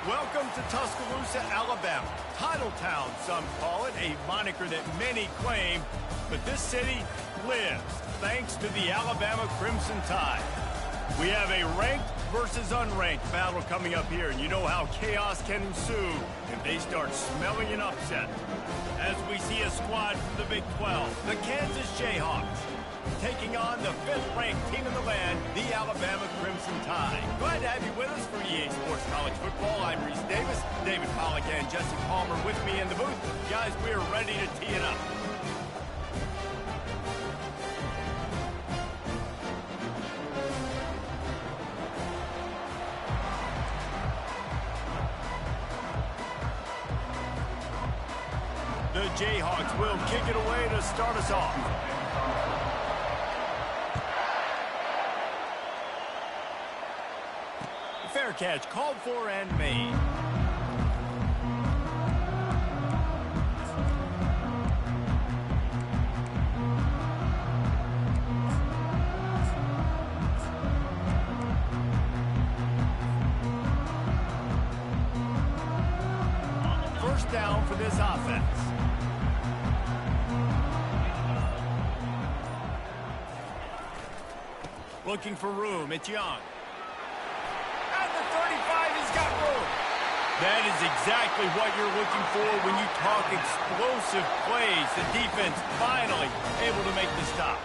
Welcome to Tuscaloosa, Alabama. Title Town, some call it, a moniker that many claim, but this city lives thanks to the Alabama Crimson Tide. We have a ranked versus unranked battle coming up here, and you know how chaos can ensue if they start smelling an upset. As we see a squad from the Big 12, the Kansas Jayhawks, taking on the 5th-ranked team in the land, the Alabama Crimson Tide. Glad to have you with us for EA Sports College Football. I'm Reese Davis, David Pollack and Jesse Palmer with me in the booth. Guys, we're ready to tee it up. The Jayhawks will kick it away to start us off. Fair catch, called for and made. First down for this offense. Looking for room, it's Young. That is exactly what you're looking for when you talk explosive plays. The defense finally able to make the stop.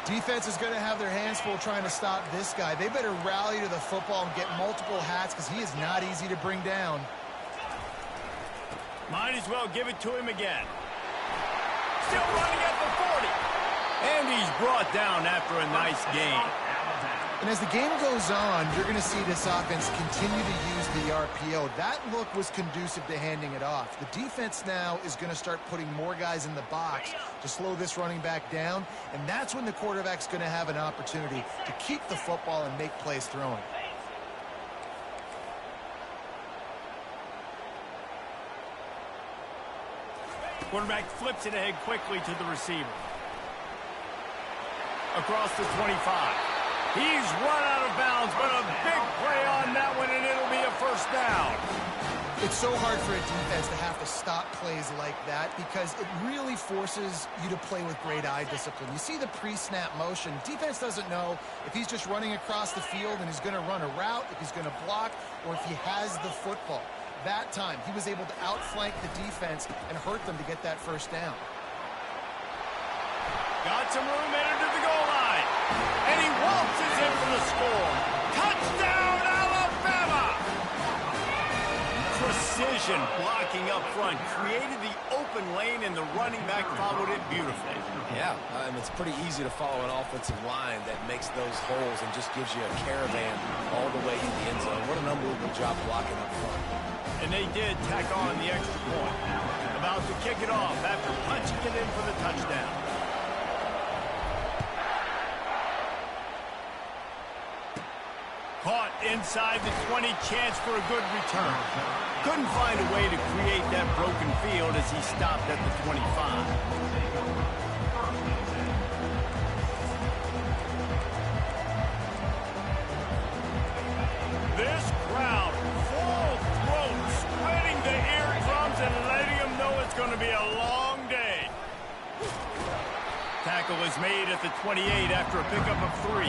Defense is going to have their hands full trying to stop this guy. They better rally to the football and get multiple hats because he is not easy to bring down. Might as well give it to him again. Still running at the 40. And he's brought down after a nice gain. And as the game goes on, you're going to see this offense continue to use the RPO. That look was conducive to handing it off. The defense now is going to start putting more guys in the box to slow this running back down, and that's when the quarterback's going to have an opportunity to keep the football and make plays throwing. Quarterback flips it ahead quickly to the receiver. Across the 25. He's run out of bounds, but a big play on that one, and it'll be a first down. It's so hard for a defense to have to stop plays like that because it really forces you to play with great eye discipline. You see the pre-snap motion. Defense doesn't know if he's just running across the field and he's going to run a route, if he's going to block, or if he has the football. That time, he was able to outflank the defense and hurt them to get that first down. Got some room, entered to the goal line. And he waltzes in for the score. Touchdown, Alabama! Precision blocking up front created the open lane, and the running back followed it beautifully. Yeah, it's pretty easy to follow an offensive line that makes those holes and just gives you a caravan all the way in the end zone. What an unbelievable job blocking up front. And they did tack on the extra point. About to kick it off after punching it in for the touchdown. Caught inside the 20, chance for a good return. Couldn't find a way to create that broken field as he stopped at the 25. This crowd, full throat, spreading the eardrums and letting them know it's going to be a long day. Tackle is made at the 28 after a pickup of 3.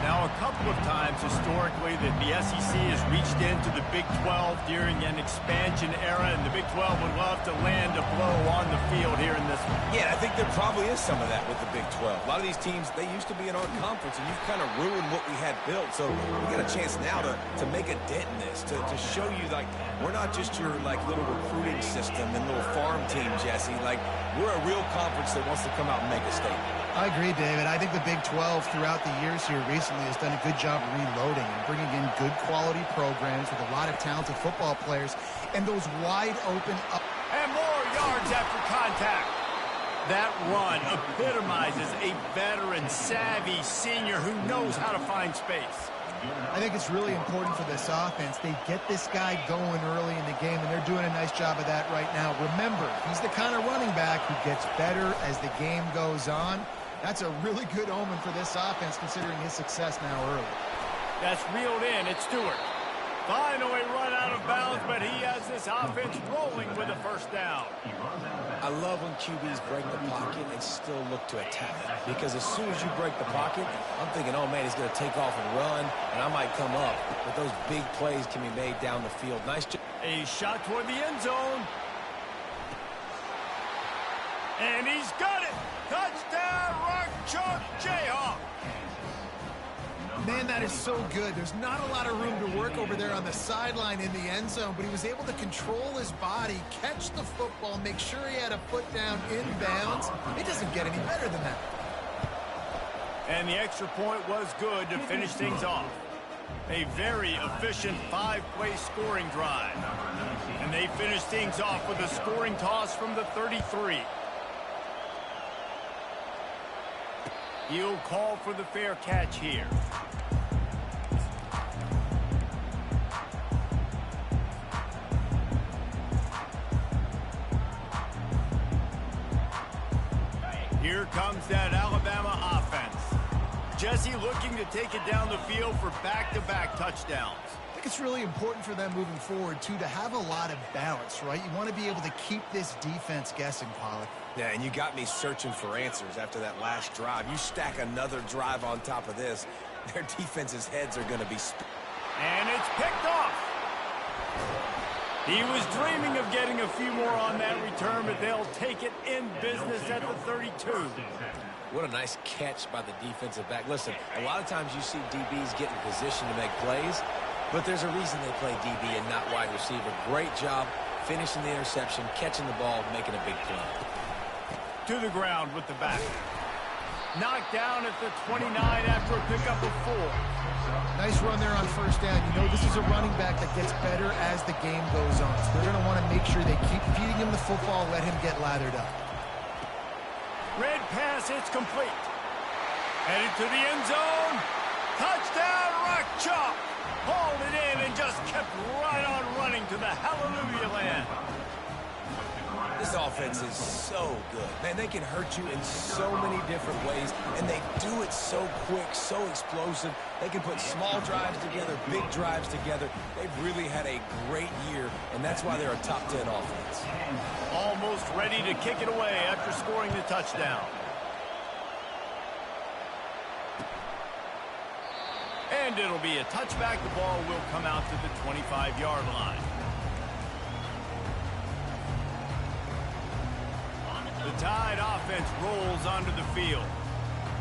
Now, a couple of times historically that the SEC has reached into the Big 12 during an expansion era, and the Big 12 would love to land a blow on the field here in this one. Yeah, I think there probably is some of that with the Big 12. A lot of these teams, they used to be in our conference, and you've kind of ruined what we had built. So we got a chance now to make a dent in this, to show you, like, we're not just your, like, little recruiting system and little farm team, Jesse. Like, we're a real conference that wants to come out and make a statement. I agree, David. I think the Big 12 throughout the years here recently has done a good job reloading and bringing in good quality programs with a lot of talented football players and those wide open up. And more yards after contact. That run epitomizes a veteran, savvy senior who knows how to find space. I think it's really important for this offense. They get this guy going early in the game, and they're doing a nice job of that right now. Remember, he's the kind of running back who gets better as the game goes on. That's a really good omen for this offense, considering his success now early. That's reeled in. It's Stewart. Finally run out of bounds, but he has this offense rolling with a first down. I love when QBs break the pocket and still look to attack. Because as soon as you break the pocket, I'm thinking, oh, man, he's going to take off and run, and I might come up. But those big plays can be made down the field. Nice job. A shot toward the end zone. And he's got it. Touchdown, Rock Chalk Jayhawks. Man, that is so good. There's not a lot of room to work over there on the sideline in the end zone, but he was able to control his body, catch the football, make sure he had a foot down in bounds. It doesn't get any better than that. And the extra point was good to finish things off. A very efficient 5-play scoring drive. And they finished things off with a scoring toss from the 33. He'll call for the fair catch here. Here comes that Alabama offense. Jesse looking to take it down the field for back-to-back touchdowns. I think it's really important for them moving forward, too, to have a lot of balance, right? You want to be able to keep this defense guessing, Pollard. Yeah, and you got me searching for answers after that last drive. You stack another drive on top of this, their defense's heads are going to be... And it's picked off. He was dreaming of getting a few more on that return, but they'll take it in business at the 32. What a nice catch by the defensive back. Listen, a lot of times you see DBs get in position to make plays, but there's a reason they play DB and not wide receiver. Great job finishing the interception, catching the ball, making a big play. To the ground with the back. Knocked down at the 29 after a pickup of 4. Nice run there on first down. You know, this is a running back that gets better as the game goes on. So they're going to want to make sure they keep feeding him the football, let him get lathered up. Red pass, it's complete. Headed to the end zone. Touchdown, Rock Chalk. Hauled it in and just kept right on running to the hallelujah land. This offense is so good. Man, they can hurt you in so many different ways, and they do it so quick, so explosive. They can put small drives together, big drives together. They've really had a great year, and that's why they're a top 10 offense. Almost ready to kick it away after scoring the touchdown. And it'll be a touchback. The ball will come out to the 25-yard line. The Tide offense rolls onto the field.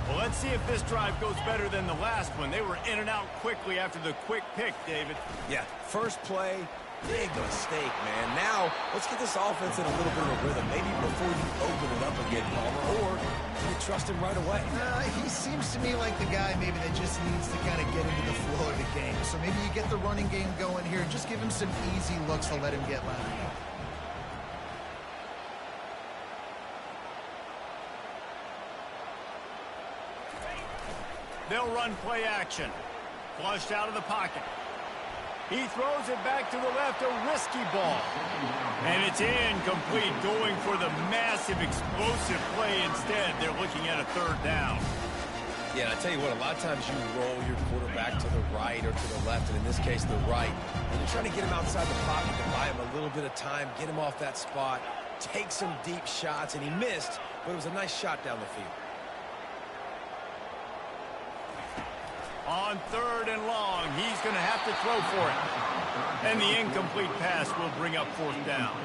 Well, let's see if this drive goes better than the last one. They were in and out quickly after the quick pick, David. Yeah, first play, big mistake, man. Now, let's get this offense in a little bit of a rhythm. Maybe before you open it up again, Palmer, or do you trust him right away? He seems to me like the guy maybe that just needs to kind of get into the flow of the game. So maybe you get the running game going here and just give him some easy looks to let him get lathered up. They'll run play action. Flushed out of the pocket. He throws it back to the left, a risky ball. And it's incomplete, going for the massive explosive play instead. They're looking at a third down. Yeah, I tell you what, a lot of times you roll your quarterback to the right or to the left, and in this case, the right. And you're trying to get him outside the pocket to buy him a little bit of time, get him off that spot, take some deep shots, and he missed, but it was a nice shot down the field. On third and long, he's going to have to throw for it. And the incomplete pass will bring up fourth down.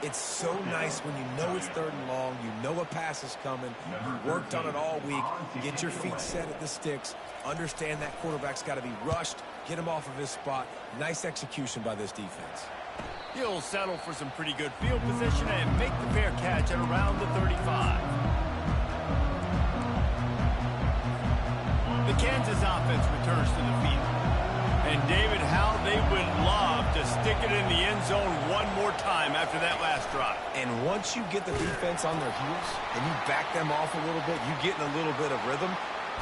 It's so nice when you know it's third and long, you know a pass is coming, you worked on it all week, get your feet set at the sticks, understand that quarterback's got to be rushed, get him off of his spot. Nice execution by this defense. He'll settle for some pretty good field position and make the fair catch at around the 35. The Kansas offense returns to the field. And David, how they would love to stick it in the end zone one more time after that last drive. And once you get the defense on their heels and you back them off a little bit, you get in a little bit of rhythm.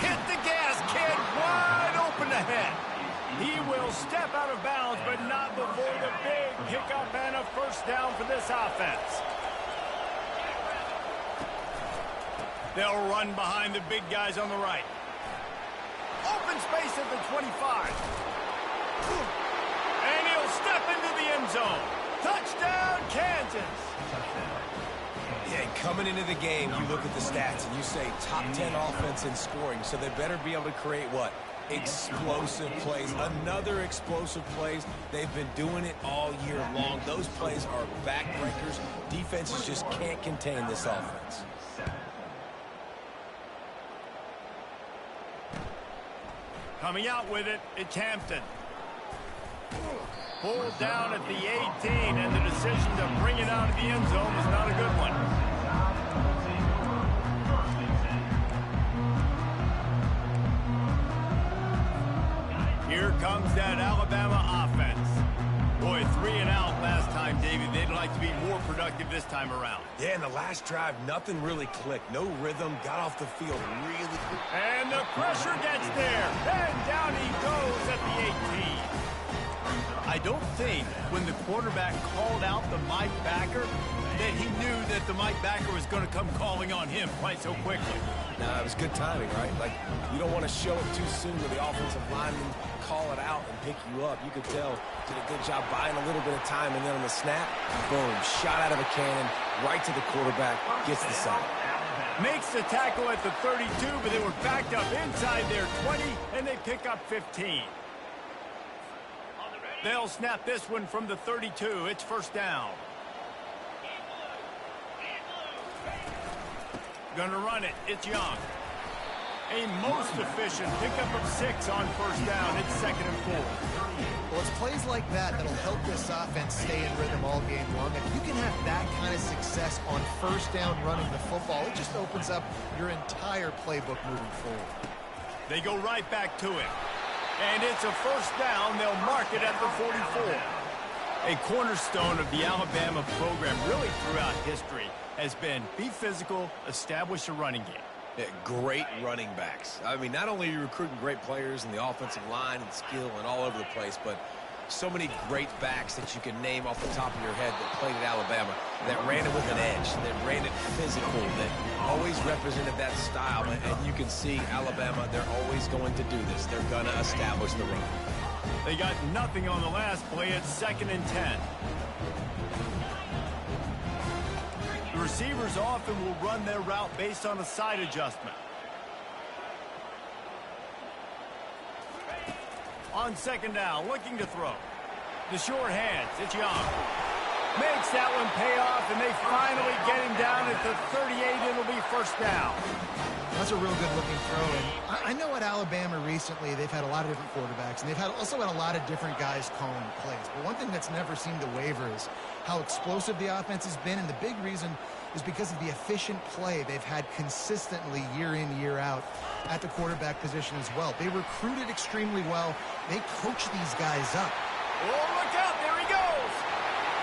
Hit the gas, kid, wide open ahead. He will step out of bounds, but not before the big pickup and a first down for this offense. They'll run behind the big guys on the right. Open space at the 25. zone. Touchdown, Kansas. Yeah, and coming into the game, you look at the stats and you say top 10 offense in scoring, so they better be able to create what? Explosive plays. Another explosive plays. They've been doing it all year long. Those plays are backbreakers. Defenses just can't contain this offense. Coming out with it, it's Hampton. Pulled down at the 18, and the decision to bring it out of the end zone was not a good one. Here comes that Alabama offense. Boy, 3 and out last time, David. They'd like to be more productive this time around. Yeah, in the last drive, nothing really clicked. No rhythm, got off the field really quick. And the pressure gets there. And down he goes at the 18. I don't think when the quarterback called out the Mike backer that he knew that the Mike backer was going to come calling on him quite so quickly. Nah, it was good timing, right? Like, you don't want to show it too soon with the offensive lineman call it out and pick you up. You could tell, did a good job buying a little bit of time, and then on the snap, boom, shot out of a cannon, right to the quarterback, gets the sack. Makes the tackle at the 32, but they were backed up inside their 20, and they pick up 15. They'll snap this one from the 32. It's first down. Gonna run it. It's Young. A most efficient pickup of 6 on first down. It's 2nd and 4. Well, it's plays like that that'll help this offense stay in rhythm all game long. If you can have that kind of success on first down running the football, it just opens up your entire playbook moving forward. They go right back to it. And it's a first down. They'll mark it at the 44. A cornerstone of the Alabama program really throughout history has been be physical, establish a running game. Yeah, great running backs. I mean, not only are you recruiting great players in the offensive line and skill and all over the place, but so many great backs that you can name off the top of your head that played at Alabama, that ran it with an edge, that ran it physical, that always represented that style. And you can see Alabama, they're always going to do this. They're going to establish the run. They got nothing on the last play. It's 2nd and 10. The receivers often will run their route based on a side adjustment. On 2nd down, looking to throw. The short hands, it's Young. Makes that one pay off, and they finally get him down at the 38. It'll be first down. That's a real good-looking throw. And I know at Alabama recently they've had a lot of different quarterbacks, and they've also had a lot of different guys calling plays. But one thing that's never seemed to waver is how explosive the offense has been, and the big reason is because of the efficient play they've had consistently year in, year out at the quarterback position as well. They recruited extremely well. They coach these guys up. Oh, look out. There he goes.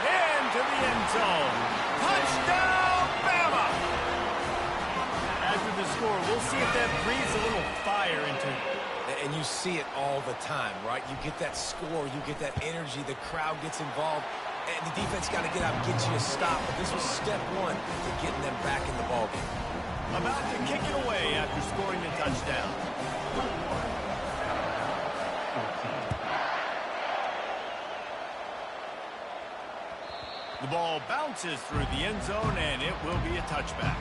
Into the end zone. Touchdown, Bama. After the score, we'll see if that breathes a little fire into it. And you see it all the time, right? You get that score, you get that energy, the crowd gets involved, and the defense got to get out and get you a stop. But this was step one to getting them back in the ballgame. About to kick it away after scoring the touchdown. The ball bounces through the end zone, and it will be a touchback.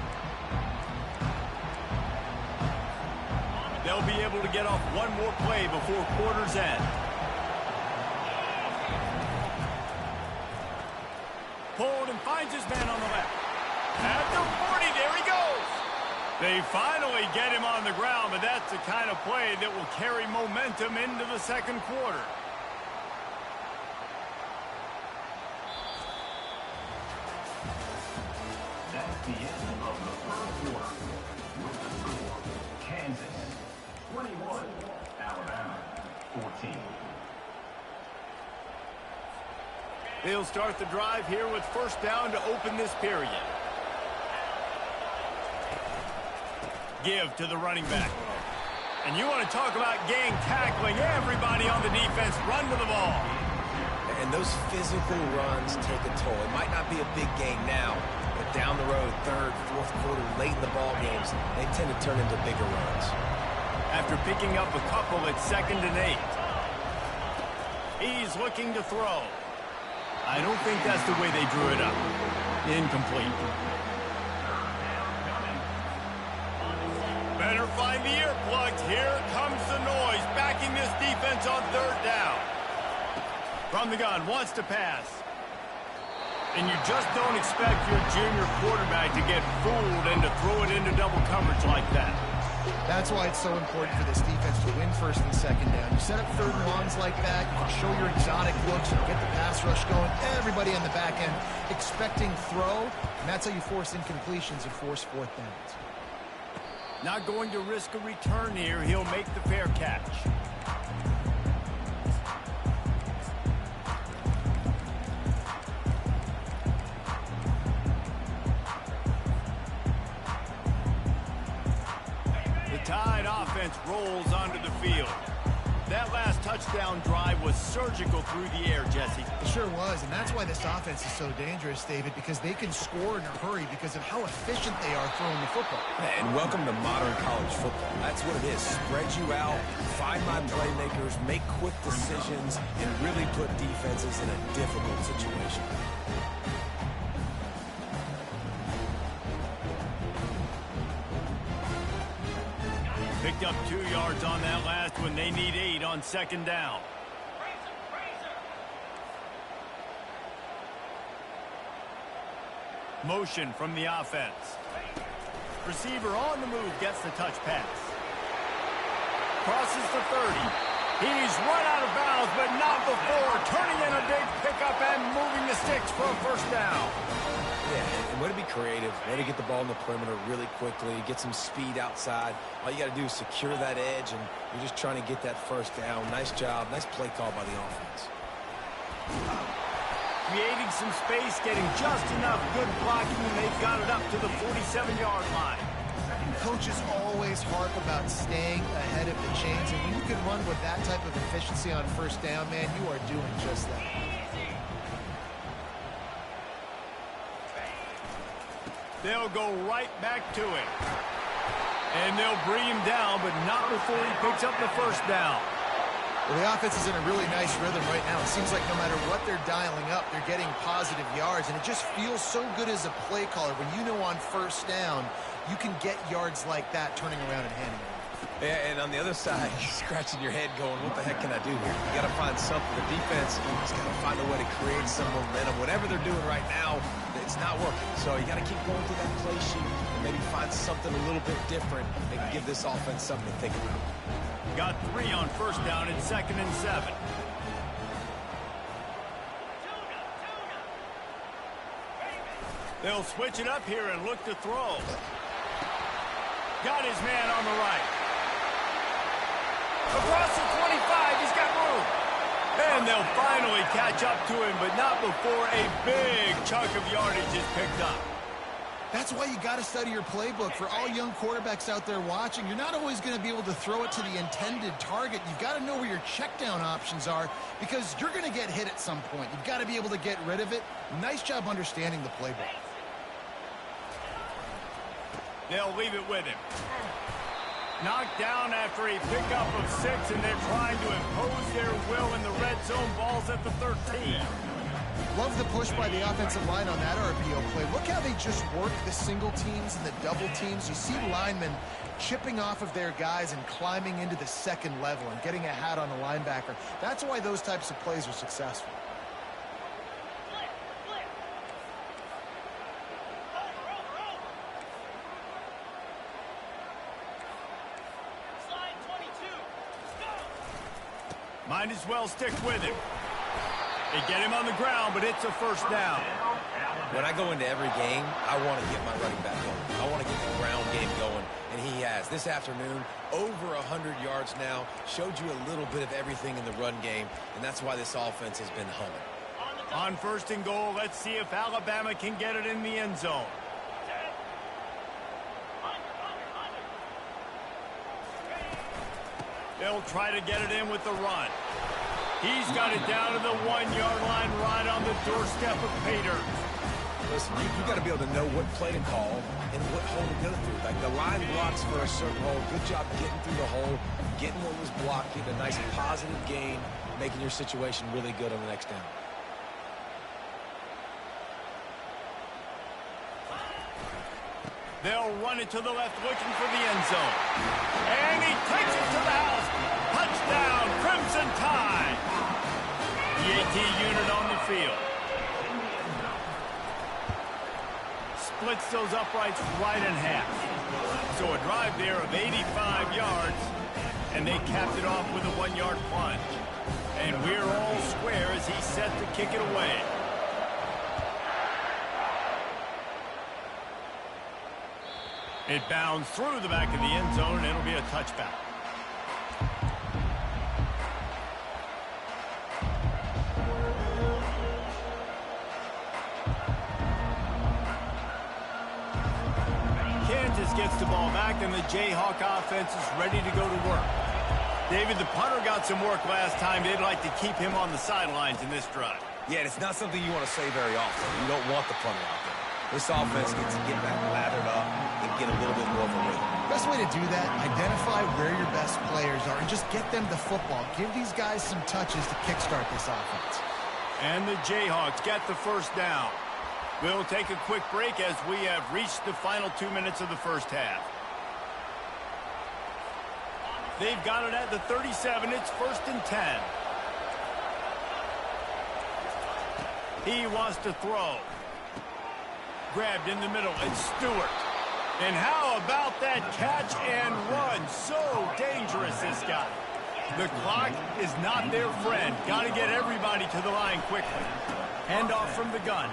They'll be able to get off one more play before quarter's end. Pulled and finds his man on the left. At the 40, there he goes. They finally get him on the ground, but that's the kind of play that will carry momentum into the second quarter. That's the end of the first quarter. With the score, Kansas 21, Alabama 14. They'll start the drive here with first down to open this period. Give to the running back. And you want to talk about gang tackling. Everybody on the defense run to the ball. And those physical runs take a toll. It might not be a big game now, but down the road, third, fourth quarter, late in the ball games, they tend to turn into bigger runs. After picking up a couple, it's 2nd and 8. He's looking to throw. I don't think that's the way they drew it up. Incomplete. Better find the earplugs. Here comes the noise, backing this defense on third down. From the gun, wants to pass. And you just don't expect your junior quarterback to get fooled and to throw it into double coverage like that. That's why it's so important for this defense to win first and second down. You set up third and longs like that, you can show your exotic looks and get the pass rush going. Everybody on the back end expecting throw, and that's how you force incompletions and force fourth downs. Not going to risk a return here. He'll make the fair catch. The Tide offense rolls onto the field. That last touchdown drive was surgical through the air, Jesse. It sure was, and that's why this offense is so dangerous, David, because they can score in a hurry because of how efficient they are throwing the football. And welcome to modern college football. That's what it is. Spread you out, find my playmakers, make quick decisions, and really put defenses in a difficult situation. Picked up 2 yards on that last one. They need 8 on second down. Motion from the offense. Receiver on the move gets the touch pass. Crosses the 30. He's run out of bounds, but not before turning in a big pickup and moving the sticks for a first down. Yeah, and way to be creative, way to get the ball in the perimeter really quickly, get some speed outside. All you got to do is secure that edge, and you're just trying to get that first down. Nice job, nice play call by the offense. Creating some space, getting just enough good blocking, and they've got it up to the 47-yard line. Coaches always harp about staying ahead of the chains, and when you can run with that type of efficiency on first down, man, you are doing just that. They'll go right back to him. And they'll bring him down, but not before he picks up the first down. Well, the offense is in a really nice rhythm right now. It seems like no matter what they're dialing up, they're getting positive yards, and it just feels so good as a play caller when you know on first down you can get yards like that turning around and handing it. Yeah, and on the other side, you're scratching your head going, what the heck can I do here? You got to find something. The defense has got to find a way to create some momentum. Whatever they're doing right now, it's not working. So you got to keep going through that play sheet and maybe find something a little bit different and give this offense something to think about. Got 3 on first down and 2nd and 7. They'll switch it up here and look to throw. Got his man on the right. Across the 25, he's got room. And they'll finally catch up to him, but not before a big chunk of yardage is picked up. That's why you got to study your playbook. For all young quarterbacks out there watching, you're not always going to be able to throw it to the intended target. You've got to know where your check down options are because you're going to get hit at some point. You've got to be able to get rid of it. Nice job understanding the playbook. They'll leave it with him. Knocked down after a pickup of 6, and they're trying to impose their will in the red zone. Ball's at the 13. Love the push by the offensive line on that RPO play. Look how they just work the single teams and the double teams. You see linemen chipping off of their guys and climbing into the second level and getting a hat on the linebacker. That's why those types of plays are successful. Might as well stick with him. They get him on the ground, but it's a first down. When I go into every game, I want to get my running back going. I want to get the ground game going, and he has. This afternoon, over 100 yards now, showed you a little bit of everything in the run game, and that's why this offense has been humming. On first and goal, let's see if Alabama can get it in the end zone. They'll try to get it in with the run. He's got it down to the 1-yard line right on the doorstep of Pater. Listen, you got to be able to know what play to call and what hole to go through. Like the line blocks for a certain hole. Good job getting through the hole, getting what was blocked, getting a nice positive gain, making your situation really good on the next down. They'll run it to the left, looking for the end zone. And he takes it to the house. Touchdown, Crimson Tide. The AT unit on the field. Splits those uprights right in half. So a drive there of 85 yards, and they capped it off with a 1-yard plunge. And we're all square as he's set to kick it away. It bounds through the back of the end zone, and it'll be a touchback. Kansas gets the ball back, and the Jayhawk offense is ready to go to work. David, the punter got some work last time. They'd like to keep him on the sidelines in this drive. Yeah, it's not something you want to say very often. You don't want the punter out there. This offense needs to get back lathered up and get a little bit more of a rhythm. Best way to do that, identify where your best players are and just get them the football. Give these guys some touches to kickstart this offense. And the Jayhawks get the first down. We'll take a quick break as we have reached the final 2 minutes of the first half. They've got it at the 37. It's 1st and 10. He wants to throw. Grabbed in the middle. It's Stewart. And how about that catch and run? So dangerous, this guy. The clock is not their friend. Got to get everybody to the line quickly. Handoff from the gun.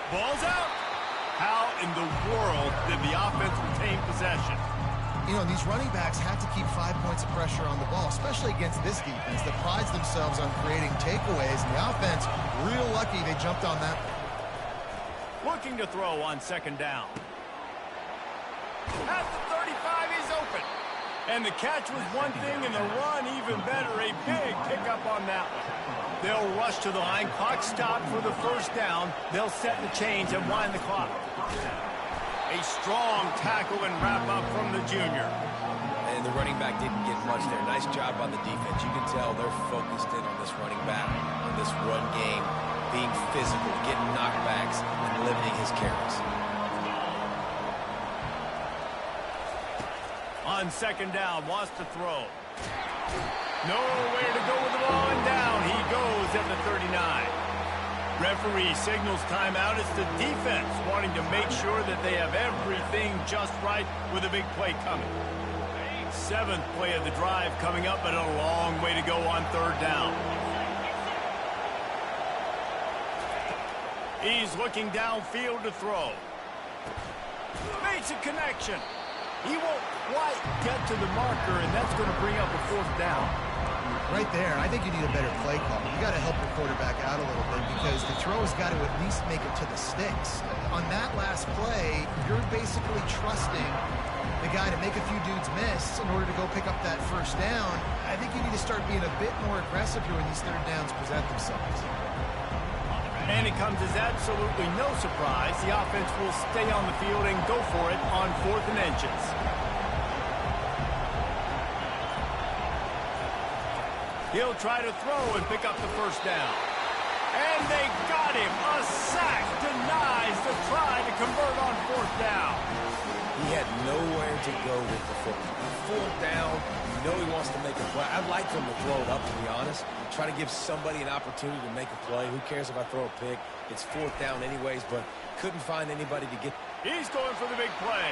Ball's out. How in the world did the offense retain possession? You know, these running backs have to keep 5 points of pressure on the ball, especially against this defense that prides themselves on creating takeaways. And the offense, real lucky they jumped on that. Looking to throw on 2nd down. At the 35, he's open. And the catch was one thing, and the run even better. A big pickup on that one. They'll rush to the line. Clock stopped for the 1st down. They'll set the chains and wind the clock. A strong tackle and wrap up from the junior. And the running back didn't get much there. Nice job on the defense. You can tell they're focused in on this running back, on this run game, being physical, getting knockbacks, and limiting his carries. On 2nd down, wants to throw. Nowhere to go with the ball, and down he goes at the 39. Referee signals timeout. It's the defense wanting to make sure that they have everything just right with a big play coming. 7th play of the drive coming up, but a long way to go on 3rd down. He's looking downfield to throw. Makes a connection. He won't quite get to the marker, and that's going to bring up a 4th down. Right there, I think you need a better play call. You got to help your quarterback out a little bit because the throw has got to at least make it to the sticks. On that last play, you're basically trusting the guy to make a few dudes miss in order to go pick up that 1st down. I think you need to start being a bit more aggressive here when these 3rd downs present themselves. And it comes as absolutely no surprise. The offense will stay on the field and go for it on 4th and inches. He'll try to throw and pick up the 1st down. And they got him. A sack denies the try to convert on 4th down. He had nowhere to go with the football. 4th down, you know he wants to make a play. I'd like him to throw it up, to be honest. Try to give somebody an opportunity to make a play. Who cares if I throw a pick? It's 4th down anyways, but couldn't find anybody to get. He's going for the big play.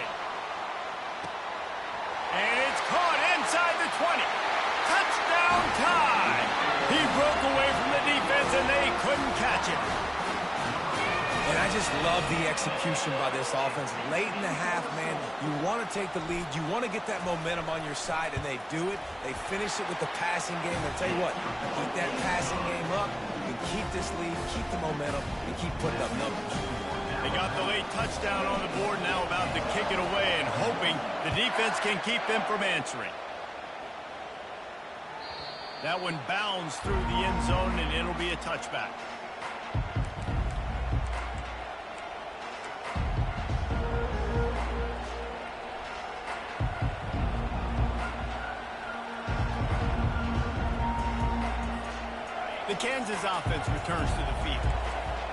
And it's caught inside the 20. Touchdown Tide. He broke away from the defense, and they couldn't catch it. And I just love the execution by this offense. Late in the half, man, you want to take the lead. You want to get that momentum on your side, and they do it. They finish it with the passing game. I'll tell you what, keep that passing game up. You can keep this lead, keep the momentum, and keep putting up numbers. They got the late touchdown on the board, now about to kick it away and hoping the defense can keep them from answering. That one bounds through the end zone, and it'll be a touchback. The Kansas offense returns to the field.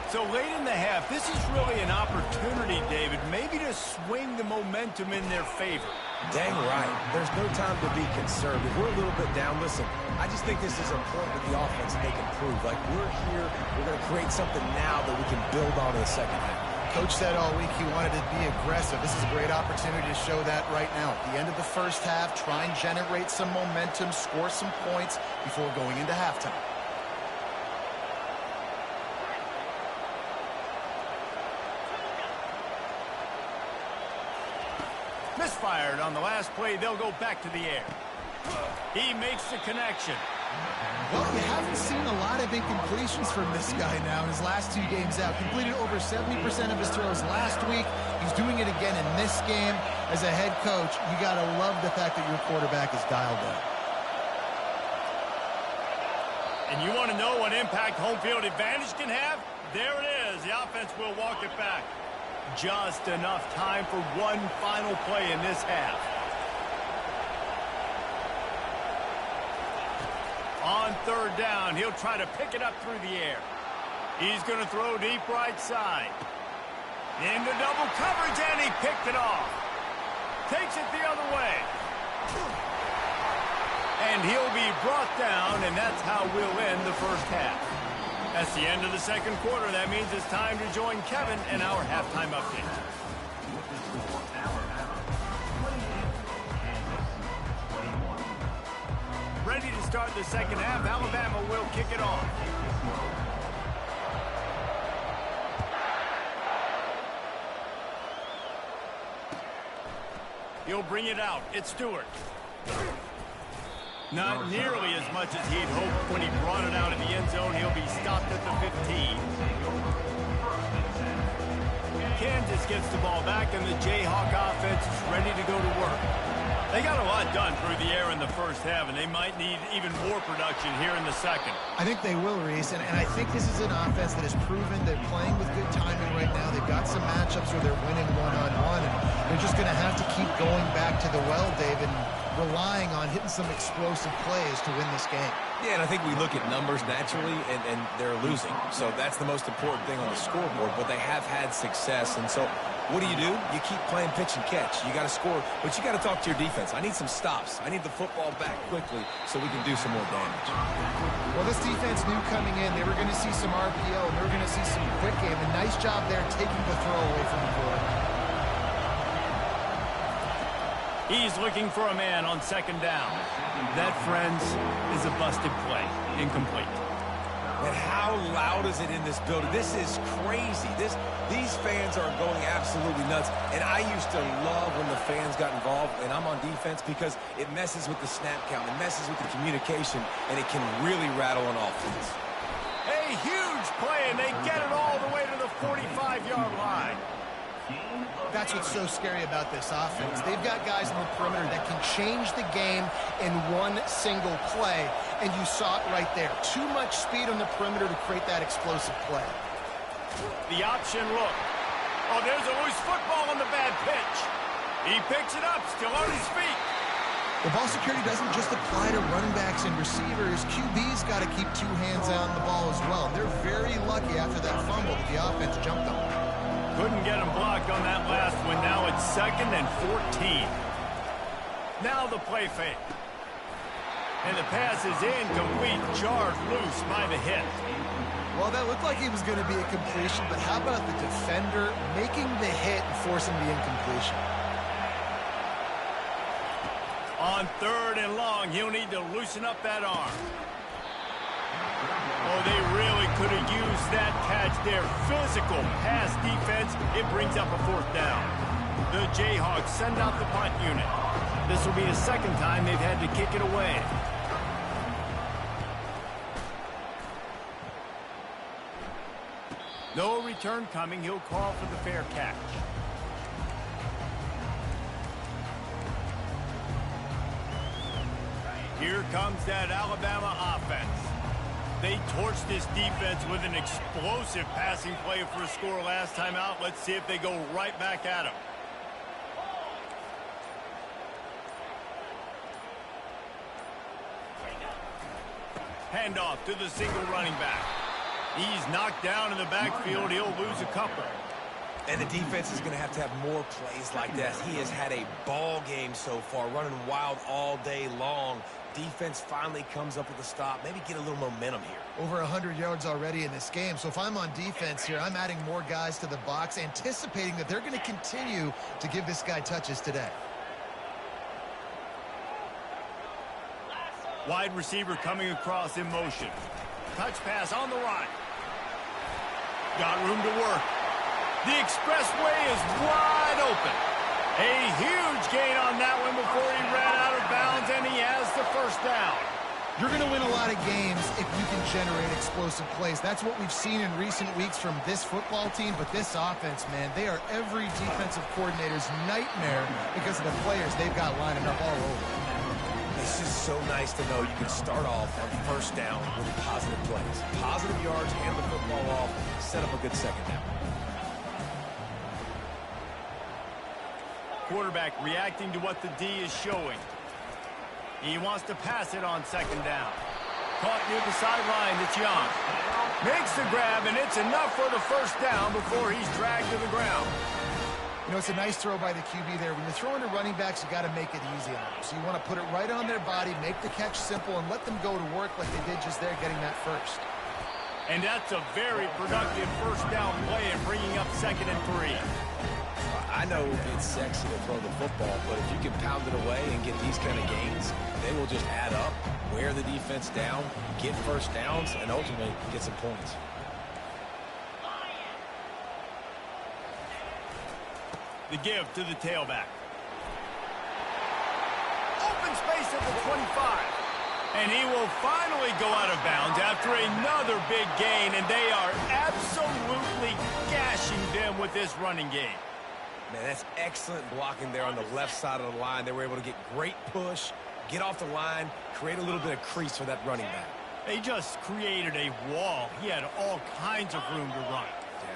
So late in the half, this is really an opportunity, David, maybe to swing the momentum in their favor. Dang right. There's no time to be conservative. We're a little bit down. Listen, I just think this is important with the offense that they can prove. Like, we're here, we're going to create something now that we can build on in the second half. Coach said all week he wanted to be aggressive. This is a great opportunity to show that right now. At the end of the first half, try and generate some momentum, score some points before going into halftime. Misfired on the last play. They'll go back to the air. He makes the connection. Well, you haven't seen a lot of incompletions from this guy now in his last 2 games out. Completed over 70% of his throws last week. He's doing it again in this game. As a head coach, you got to love the fact that your quarterback is dialed in. And you want to know what impact home field advantage can have? There it is. The offense will walk it back. Just enough time for one final play in this half. On third down, he'll try to pick it up through the air. He's going to throw deep right side. Into double coverage, and he picked it off. Takes it the other way. And he'll be brought down, and that's how we'll end the first half. That's the end of the second quarter. That means it's time to join Kevin in our halftime update. Ready to start the second half. Alabama will kick it off. He'll bring it out. It's Stewart. Not nearly as much as he'd hoped when he brought it out in the end zone. He'll be stopped at the 15. Kansas gets the ball back, and the Jayhawk offense is ready to go to work. They got a lot done through the air in the first half, and they might need even more production here in the second. I think they will, Reese, and I think this is an offense that has proven they're playing with good timing right now. They've got some matchups where they're winning one-on-one, and they're just going to have to keep going back to the well, David, and relying on hitting some explosive plays to win this game. Yeah, and I think we look at numbers naturally, and they're losing. So that's the most important thing on the scoreboard, but they have had success. And so what do? You keep playing pitch and catch. You got to score, but you got to talk to your defense. I need some stops. I need the football back quickly so we can do some more damage. Well, this defense knew coming in they were going to see some RPO, and they were going to see some quick game. A nice job there taking the throw away from the board. He's looking for a man on second down. That, friends, is a busted play. Incomplete. And how loud is it in this building? This is crazy. These fans are going absolutely nuts. And I used to love when the fans got involved, and I'm on defense, because it messes with the snap count. It messes with the communication, and it can really rattle an offense. A huge play, and they get it all the way to the 45-yard line. That's what's so scary about this offense. They've got guys in the perimeter that can change the game in one single play, and you saw it right there. Too much speed on the perimeter to create that explosive play. The option look. Oh, there's a loose football on the bad pitch. He picks it up, still on his feet. The ball security doesn't just apply to running backs and receivers. QB's got to keep 2 hands on the ball as well. They're very lucky after that fumble that the offense jumped on. Couldn't get him blocked on that last one. Now it's 2nd and 14. Now the play fake. And the pass is incomplete, jarred loose by the hit. Well, that looked like it was going to be a completion, but how about the defender making the hit and forcing the incompletion? On 3rd and long, he'll need to loosen up that arm. Oh, they really could have used that catch there. Physical pass defense. It brings up a 4th down. The Jayhawks send out the punt unit. This will be the 2nd time they've had to kick it away. No return coming. He'll call for the fair catch. Here comes that Alabama offense. They torched this defense with an explosive passing play for a score last time out. Let's see if they go right back at him. Handoff to the single running back. He's knocked down in the backfield. He'll lose a couple. And the defense is going to have more plays like that. He has had a ball game so far, running wild all day long. Defense finally comes up with a stop. Maybe get a little momentum here. Over 100 yards already in this game. So if I'm on defense here, I'm adding more guys to the box, anticipating that they're going to continue to give this guy touches today. Wide receiver coming across in motion. Touch pass on the right. Got room to work. The expressway is wide open. A huge gain on that one before he ran out of bounds, and he has the first down. You're going to win a lot of games if you can generate explosive plays. That's what we've seen in recent weeks from this football team, but this offense, man, they are every defensive coordinator's nightmare because of the players they've got lining up all over. It's just so nice to know you can start off on first down with positive plays. Positive yards, hand the football off, set up a good second down. Quarterback reacting to what the D is showing. He wants to pass it on second down. Caught near the sideline. It's Young. Makes the grab, and it's enough for the first down before he's dragged to the ground. You know, it's a nice throw by the QB there. When you're throwing to running backs, you got to make it easy on them. So you want to put it right on their body, make the catch simple, and let them go to work like they did just there, getting that first. And that's a very productive first down play and bringing up 2nd and 3. I know it's sexy to throw the football, but if you can pound it away and get these kind of gains, they will just add up, wear the defense down, get first downs, and ultimately get some points. The give to the tailback. Open space at the 25. And he will finally go out of bounds after another big gain, and they are absolutely gashing them with this running game. Man, that's excellent blocking there on the left side of the line. They were able to get great push, get off the line, create a little bit of crease for that running back. They just created a wall. He had all kinds of room to run.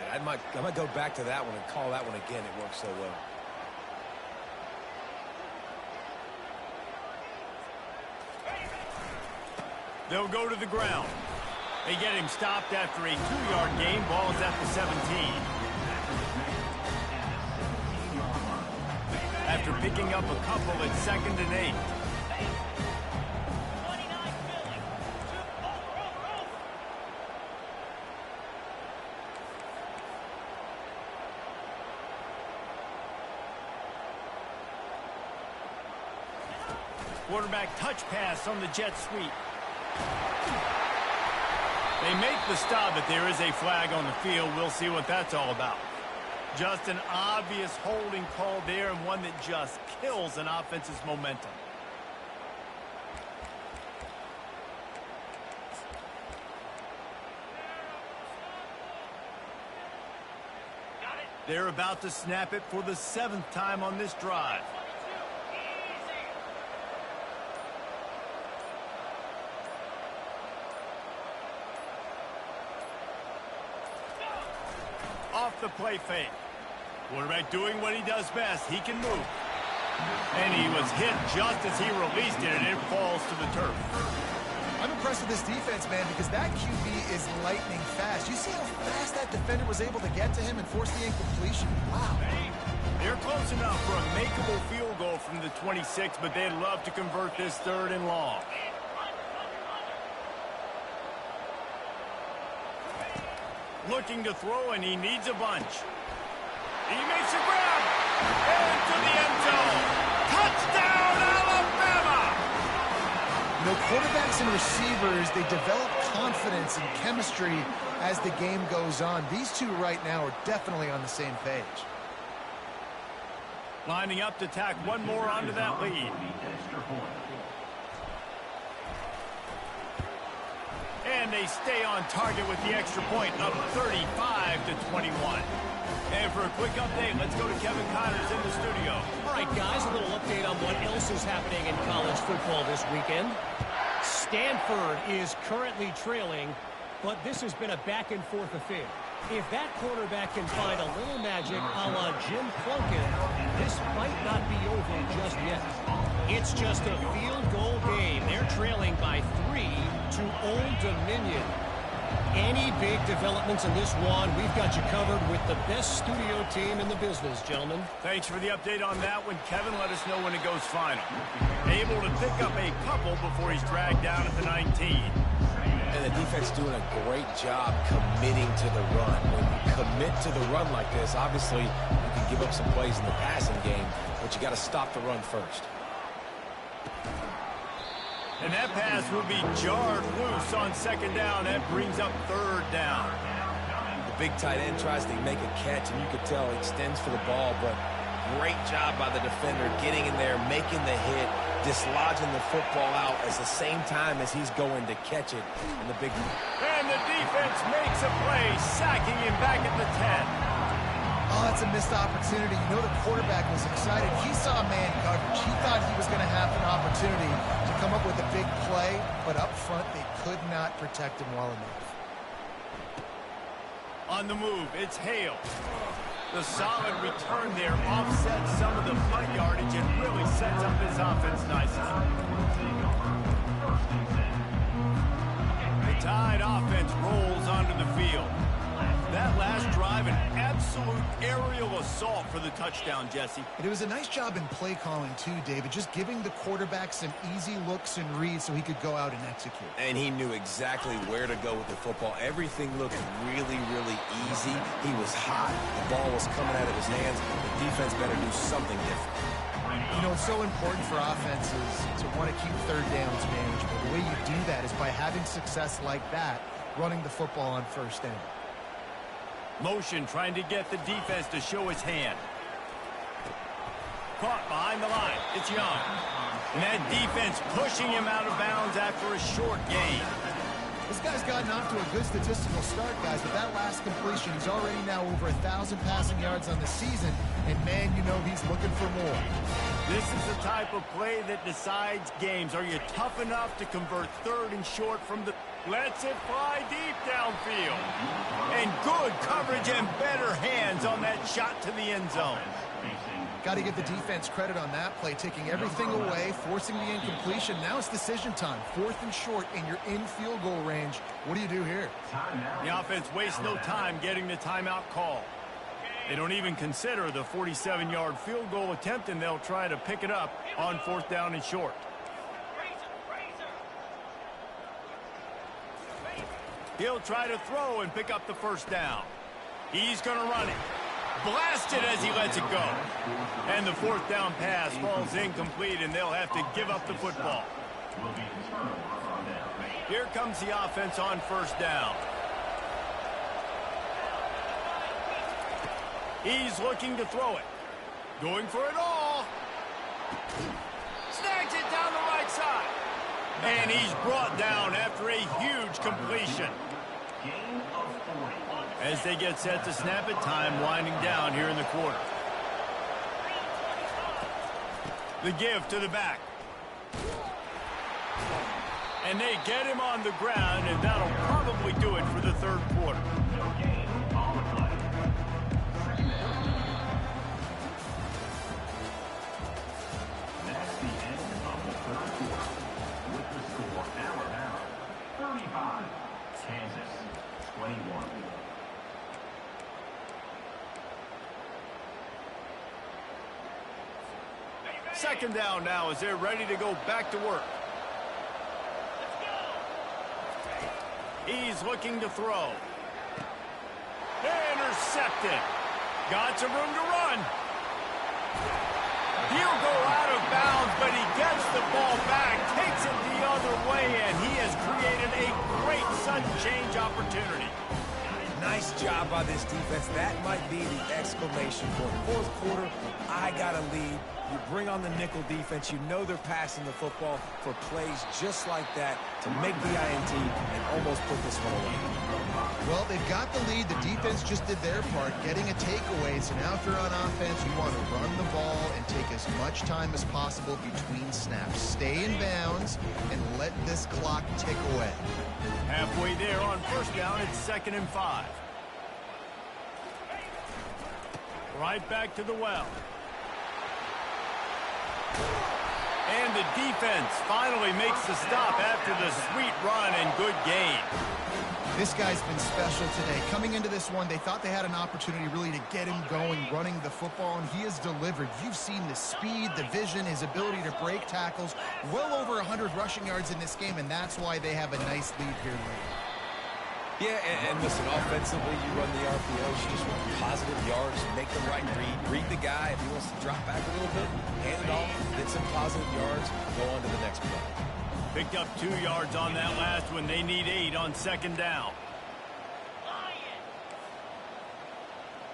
Yeah, I might go back to that one and call that one again. It worked so well. They'll go to the ground. They get him stopped after a 2-yard gain. Ball's at the 17. After picking up a couple, it's 2nd and 8. Quarterback touch pass on the jet sweep. They make the stop, but there is a flag on the field. We'll see what that's all about. Just an obvious holding call there, and one that just kills an offense's momentum. They're about to snap it for the 7th time on this drive. Off the play fake. Quarterback doing what he does best. He can move. And he was hit just as he released it, and it falls to the turf. I'm impressed with this defense, man, because that QB is lightning fast. You see how fast that defender was able to get to him and force the incompletion? Wow. They're close enough for a makeable field goal from the 26, but they'd love to convert this 3rd and long. Looking to throw, and he needs a bunch. He makes a grab. Into the end zone. Touchdown, Alabama! You know, quarterbacks and receivers, they develop confidence and chemistry as the game goes on. These two right now are definitely on the same page. Lining up to tack one more onto that lead. And they stay on target with the extra point, up 35-21. And for a quick update, let's go to Kevin Connors in the studio. All right, guys, a little update on what else is happening in college football this weekend. Stanford is currently trailing, but this has been a back-and-forth affair. If that quarterback can find a little magic a la Jim Plunkett, this might not be over just yet. It's just a field goal game. They're trailing by 3 to Old Dominion. Any big developments in this one, we've got you covered with the best studio team in the business, gentlemen. Thanks for the update on that one, Kevin. Let us know when it goes final. Able to pick up a couple before he's dragged down at the 19. And the defense doing a great job committing to the run. When you commit to the run like this, obviously you can give up some plays in the passing game, but you got to stop the run first. And that pass will be jarred loose on second down. That brings up third down. The big tight end tries to make a catch, and you could tell he extends for the ball, but great job by the defender getting in there, making the hit, dislodging the football out at the same time as he's going to catch it. And the And the defense makes a play, sacking him back at the 10. Oh, that's a missed opportunity. You know the quarterback was excited. He saw man coverage. He thought he was going to have an opportunity to come up with a big play, but up front they could not protect him well enough. On the move, it's Hale. The solid return there offsets some of the punt yardage and really sets up his offense nicely. The Tide offense rolls onto the field. That last drive, an absolute aerial assault for the touchdown, Jesse. And it was a nice job in play calling too, David, just giving the quarterback some easy looks and reads so he could go out and execute. And he knew exactly where to go with the football. Everything looked really, really easy. He was hot. The ball was coming out of his hands. The defense better do something different. You know, it's so important for offenses to want to keep third downs manageable. The way you do that is by having success like that, running the football on first down. Motion trying to get the defense to show his hand. Caught behind the line. It's Young. And that defense pushing him out of bounds after a short gain. This guy's gotten off to a good statistical start, guys. With that last completion, he's already now over 1,000 passing yards on the season. And, man, you know he's looking for more. This is the type of play that decides games. Are you tough enough to convert third and short from the... Lets it fly deep downfield. And good coverage and better hands on that shot to the end zone. Got to give the defense credit on that play, taking everything away, forcing the incompletion. Now it's decision time. 4th and short, and you're in field goal range. What do you do here? The offense wastes no time getting the timeout call. They don't even consider the 47-yard field goal attempt, and they'll try to pick it up on 4th down and short. He'll try to throw and pick up the first down. He's going to run it. Blasted as he lets it go. And the 4th down pass falls incomplete, and they'll have to give up the football. Here comes the offense on first down. He's looking to throw it. Going for it all. Snags it down the right side. And he's brought down after a huge completion. As they get set to snap it, time winding down here in the quarter. The give to the back. And they get him on the ground, and that'll probably do it for the third quarter. That's the end of the third quarter. With the score, Alabama 35, Kansas 21. Second down now as they're ready to go back to work. He's looking to throw. Intercepted. Got some room to run. He'll go out of bounds, but he gets the ball back, takes it the other way, and he has created a great sudden change opportunity. Nice job by this defense. That might be the exclamation point. 4th quarter, I got a lead. You bring on the nickel defense. You know they're passing the football for plays just like that to make the INT and almost put this one away. Well, they've got the lead. The defense just did their part, getting a takeaway. So now if you're on offense, you want to run the ball and take as much time as possible between snaps. Stay in bounds and let this clock tick away. Halfway there on first down, it's 2nd and 5. Right back to the well. And the defense finally makes the stop after the sweet run and good gain. This guy's been special today. Coming into this one, they thought they had an opportunity really to get him going, running the football, and he has delivered. You've seen the speed, the vision, his ability to break tackles. Well over 100 rushing yards in this game, and that's why they have a nice lead here late. Yeah, and listen, offensively, you run the RPOs, you just want positive yards, make the right read the guy. If he wants to drop back a little bit, hand it off, get some positive yards, go on to the next play. Picked up 2 yards on that last one. They need 8 on second down.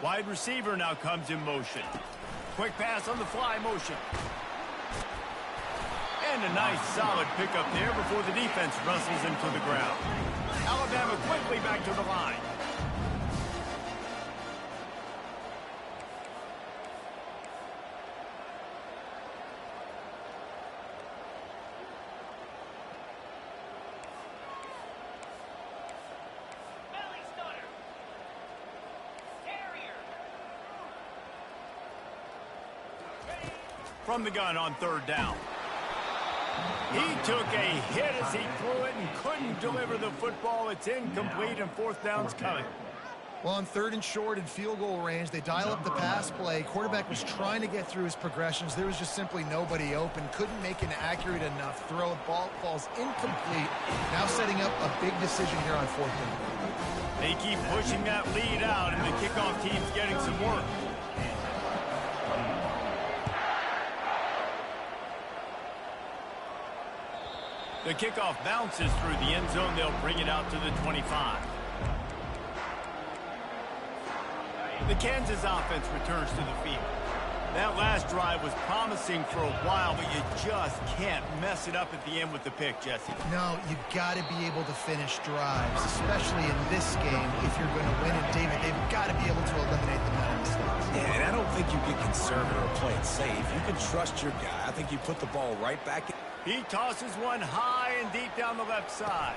Wide receiver now comes in motion. Quick pass on the fly motion. And a nice solid pickup there before the defense wrestles him to the ground. Alabama quickly back to the line. From the gun on third down. He took a hit as he threw it and couldn't deliver the football. It's incomplete and fourth down's coming. Well, on third and short and field goal range, they dial up the pass play. Quarterback was trying to get through his progressions. There was just simply nobody open. Couldn't make an accurate enough throw. Ball falls incomplete. Now setting up a big decision here on fourth down. They keep pushing that lead out, and the kickoff team's getting some work. The kickoff bounces through the end zone. They'll bring it out to the 25. The Kansas offense returns to the field. That last drive was promising for a while, but you just can't mess it up at the end with the pick, Jesse. No, you got to be able to finish drives, especially in this game. If you're going to win it, David, they've got to be able to eliminate the mental mistakes. Yeah, and I don't think you get conservative or play it safe. You can trust your guy. I think you put the ball right back in. He tosses one high and deep down the left side.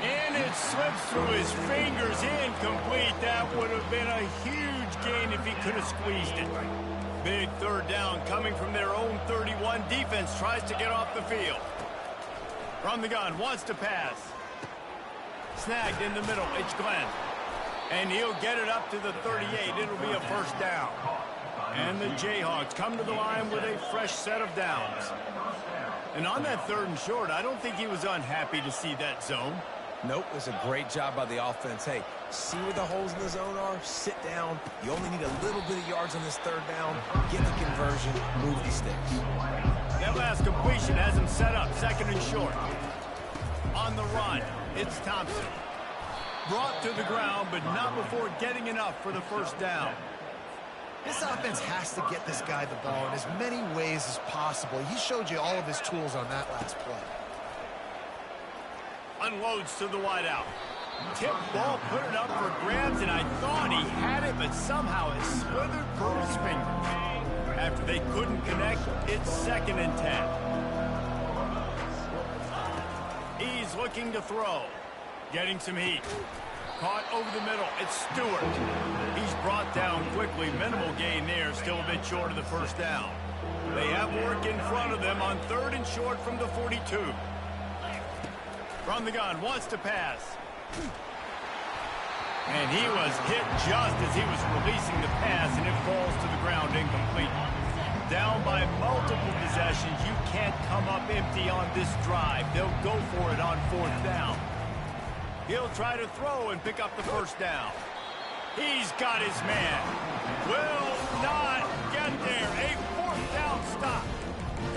And it slips through his fingers, incomplete. That would have been a huge gain if he could have squeezed it. Big third down coming from their own 31. Defense tries to get off the field. From the gun, wants to pass. Snagged in the middle, it's Glenn. And he'll get it up to the 38. It'll be a first down. And the Jayhawks come to the line with a fresh set of downs. And on that third and short, I don't think he was unhappy to see that zone. Nope, it was a great job by the offense. Hey, see where the holes in the zone are? Sit down. You only need a little bit of yards on this third down. Get the conversion, move the sticks. That last completion has him set up, second and short. On the run, it's Thompson. Brought to the ground, but not before getting enough for the first down. This offense has to get this guy the ball in as many ways as possible. He showed you all of his tools on that last play. Unloads to the wideout. Tip ball, put it up for grabs, and I thought he had it, but somehow it slithered through his fingers. After they couldn't connect, it's second and 10. He's looking to throw. Getting some heat. Caught over the middle. It's Stewart. He's brought down quickly. Minimal gain there. Still a bit short of the first down. They have work in front of them on third and short from the 42. From the gun. Wants to pass. And he was hit just as he was releasing the pass, and it falls to the ground incomplete. Down by multiple possessions. You can't come up empty on this drive. They'll go for it on fourth down. He'll try to throw and pick up the first down. He's got his man. Will not get there. A fourth down stop.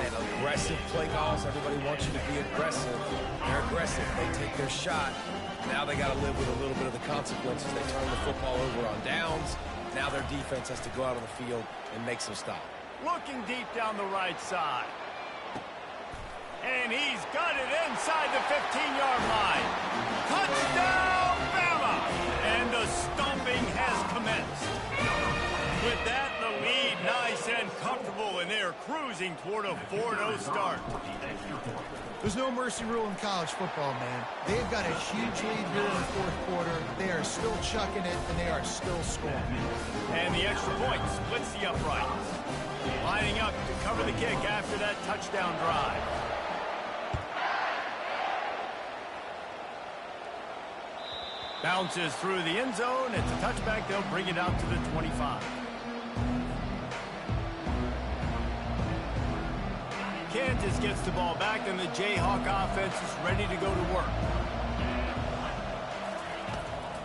And aggressive play calls. Everybody wants you to be aggressive. They're aggressive. They take their shot. Now they got to live with a little bit of the consequences. They turn the football over on downs. Now their defense has to go out on the field and make some stops. Looking deep down the right side. And he's got it inside the 15-yard line. Touchdown, Bama! And the stomping has commenced. With that, the lead nice and comfortable, and they're cruising toward a 4-0 start. There's no mercy rule in college football, man. They've got a huge lead here in the fourth quarter. They are still chucking it, and they are still scoring. And the extra point splits the uprights. Lining up to cover the kick after that touchdown drive. Bounces through the end zone. It's a touchback. They'll bring it out to the 25. Kansas gets the ball back, and the Jayhawk offense is ready to go to work.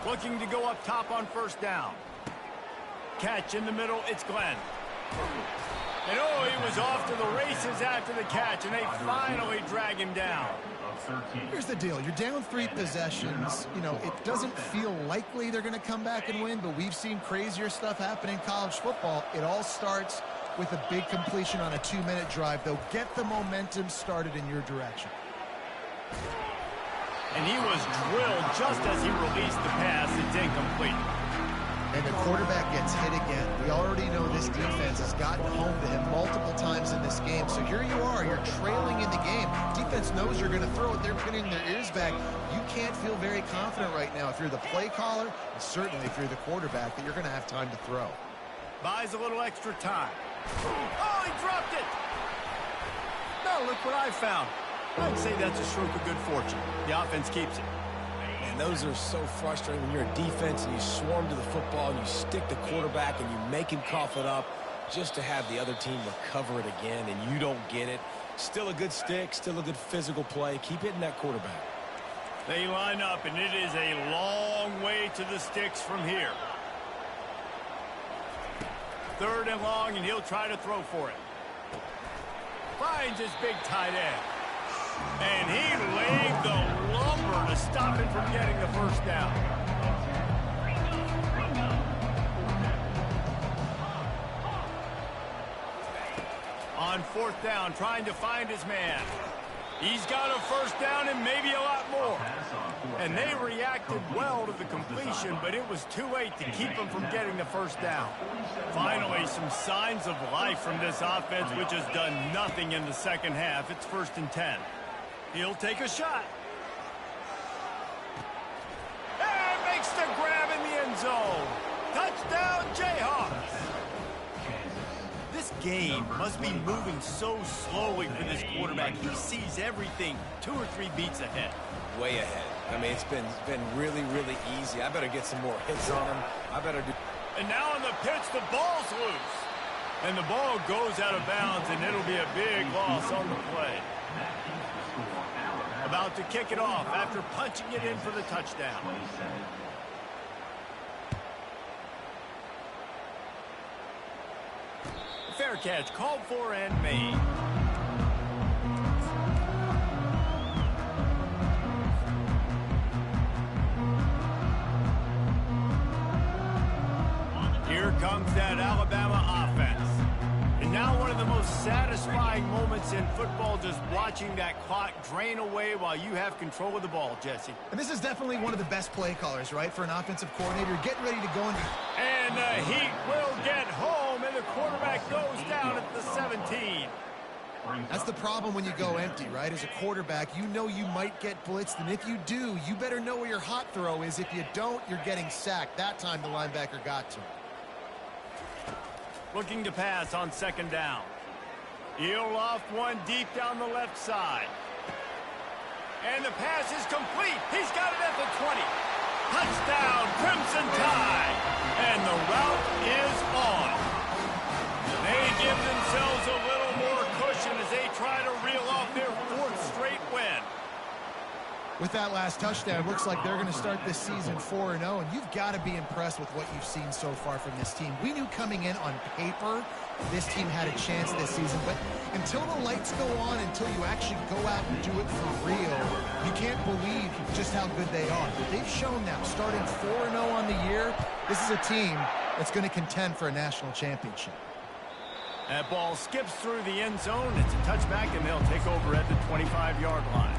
Looking to go up top on first down. Catch in the middle. It's Glenn. And oh, he was off to the races after the catch, and they finally drag him down. Here's the deal. You're down 3 possessions. You know, it doesn't feel likely they're going to come back and win, but we've seen crazier stuff happen in college football. It all starts with a big completion on a 2-minute drive. They'll get the momentum started in your direction. And he was drilled just as he released the pass. It's incomplete. And the quarterback gets hit again. We already know this defense has gotten home to him multiple times in this game. So here you are. You're trailing in the game. Defense knows you're going to throw it. They're pinning their ears back. You can't feel very confident right now if you're the play caller, and certainly if you're the quarterback, that you're going to have time to throw. Buys a little extra time. Oh, he dropped it. No, look what I found. I'd say that's a stroke of good fortune. The offense keeps it. And those are so frustrating when you're a defense and you swarm to the football and you stick the quarterback and you make him cough it up just to have the other team recover it again and you don't get it. Still a good stick, still a good physical play. Keep hitting that quarterback. They line up, and it is a long way to the sticks from here. 3rd and long, and he'll try to throw for it. Finds his big tight end. And he laid the lumber to stop him from getting the first down. On 4th down, trying to find his man. He's got a first down and maybe a lot more. And they reacted well to the completion, but it was too late to keep them from getting the first down. Finally, some signs of life from this offense, which has done nothing in the second half. It's 1st and 10. He'll take a shot. And makes the grab in the end zone. Touchdown, Jayhawks. This game must be moving so slowly for this quarterback. He sees everything 2 or 3 beats ahead. Way ahead. I mean, it's been really, really easy. I better get some more hits on him. I better do. And now on the pitch, the ball's loose. And the ball goes out of bounds, and it'll be a big loss on the play. About to kick it off after punching it in for the touchdown. Fair catch called for and made. Here comes that Alabama offense. And now one of the most satisfying moments in football, just watching that clock drain away while you have control of the ball, Jesse. And this is definitely one of the best play callers, right, for an offensive coordinator. Getting ready to go into... And the Heat will get home, and the quarterback goes down at the 17. That's the problem when you go empty, right? As a quarterback, you know you might get blitzed, and if you do, you better know where your hot throw is. If you don't, you're getting sacked. That time the linebacker got to him. Looking to pass on 2nd down. He'll loft one deep down the left side. And the pass is complete. He's got it at the 20. Touchdown, Crimson Tide. And the route is on. They give themselves a little more cushion as they try to reel off their 4th straight win. With that last touchdown, looks like they're going to start this season 4-0, and you've got to be impressed with what you've seen so far from this team. We knew coming in on paper this team had a chance this season, but until the lights go on, until you actually go out and do it for real, you can't believe just how good they are. But they've shown now, starting 4-0 on the year, this is a team that's going to contend for a national championship. That ball skips through the end zone. It's a touchback, and they'll take over at the 25-yard line.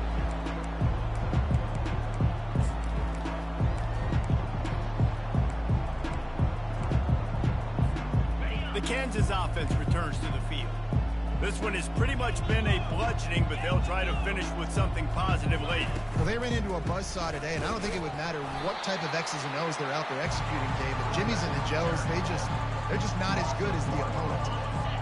The Kansas offense returns to the field. This one has pretty much been a bludgeoning, but they'll try to finish with something positive later. Well, they ran into a buzzsaw today, and I don't think it would matter what type of X's and O's they're out there executing, David. Jimmy's and the Joes, they're just not as good as the opponent.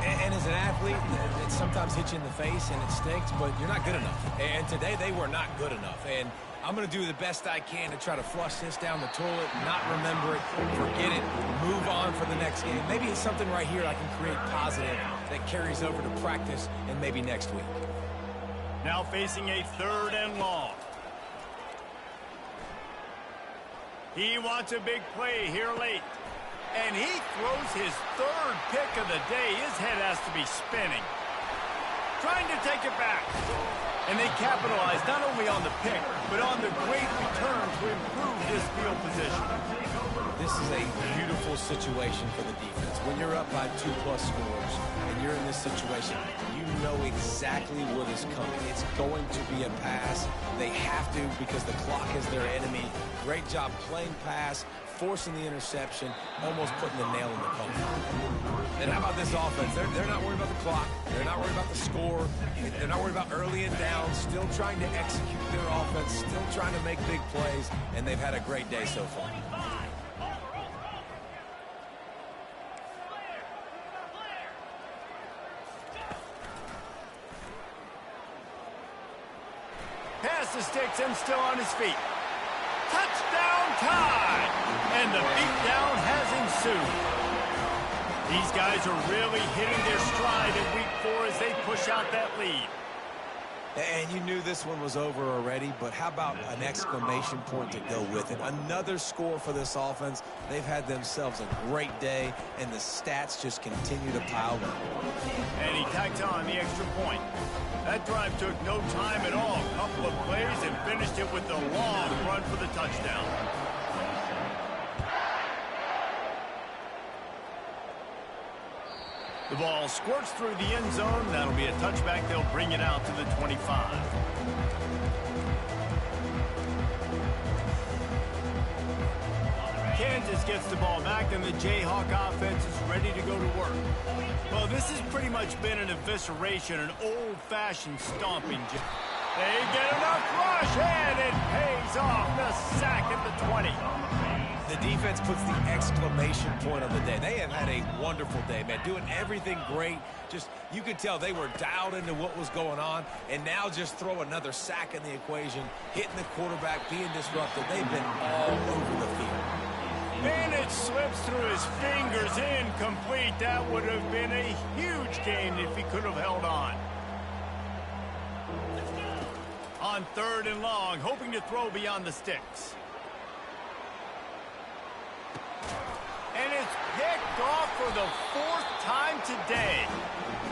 And as an athlete, it sometimes hits you in the face and it stinks, but you're not good enough. And today they were not good enough. And I'm going to do the best I can to try to flush this down the toilet, not remember it, forget it, move on for the next game. Maybe it's something right here I can create positive that carries over to practice and maybe next week. Now facing a 3rd and long. He wants a big play here late. And he throws his 3rd pick of the day. His head has to be spinning. Trying to take it back. And they capitalize not only on the pick, but on the great return to improve his field position. This is a beautiful situation for the defense. When you're up by 2+ scores and you're in this situation, you know exactly what is coming. It's going to be a pass. They have to because the clock is their enemy. Great job playing pass, forcing the interception, almost putting the nail in the coffin. And how about this offense? They're not worried about the clock. They're not worried about the score. They're not worried about early and down. Still trying to execute their offense. Still trying to make big plays. And they've had a great day so far. Pass the sticks and still on his feet. Touchdown time! And the beatdown has ensued. These guys are really hitting their stride in week 4 as they push out that lead. And you knew this one was over already, but how about an exclamation point to go with it? Another score for this offense. They've had themselves a great day, and the stats just continue to pile up. And he tacked on the extra point. That drive took no time at all. A couple of plays and finished it with a long run for the touchdown. The ball squirts through the end zone. That'll be a touchback. They'll bring it out to the 25. Kansas gets the ball back, and the Jayhawk offense is ready to go to work. Well, this has pretty much been an evisceration, an old-fashioned stomping. They get enough rush, and it pays off. The sack at the 20. The defense puts the exclamation point on the day. They have had a wonderful day, man, doing everything great. Just, you could tell they were dialed into what was going on, and now just throw another sack in the equation, hitting the quarterback, being disruptive. They've been all over the field. And it slips through his fingers, incomplete. That would have been a huge gain if he could have held on. On 3rd and long, hoping to throw beyond the sticks. And it's picked off for the 4th time today.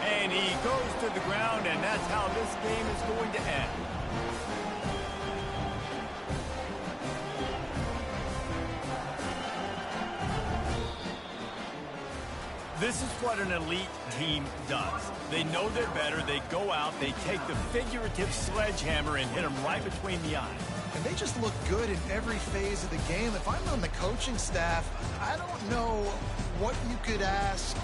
And he goes to the ground, and that's how this game is going to end. This is what an elite team does. They know they're better. They go out. They take the figurative sledgehammer and hit them right between the eyes. And they just look good in every phase of the game. If I'm on the coaching staff, I don't know what you could ask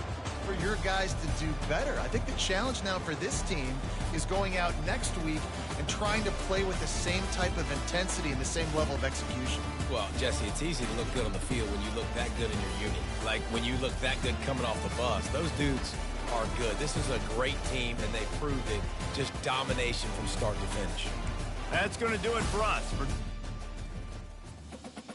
for your guys to do better. I think the challenge now for this team is going out next week and trying to play with the same type of intensity and the same level of execution. Well, Jesse, it's easy to look good on the field when you look that good in your unit. Like when you look that good coming off the bus. Those dudes are good. This is a great team, and they proved it. Just domination from start to finish. That's going to do it for us.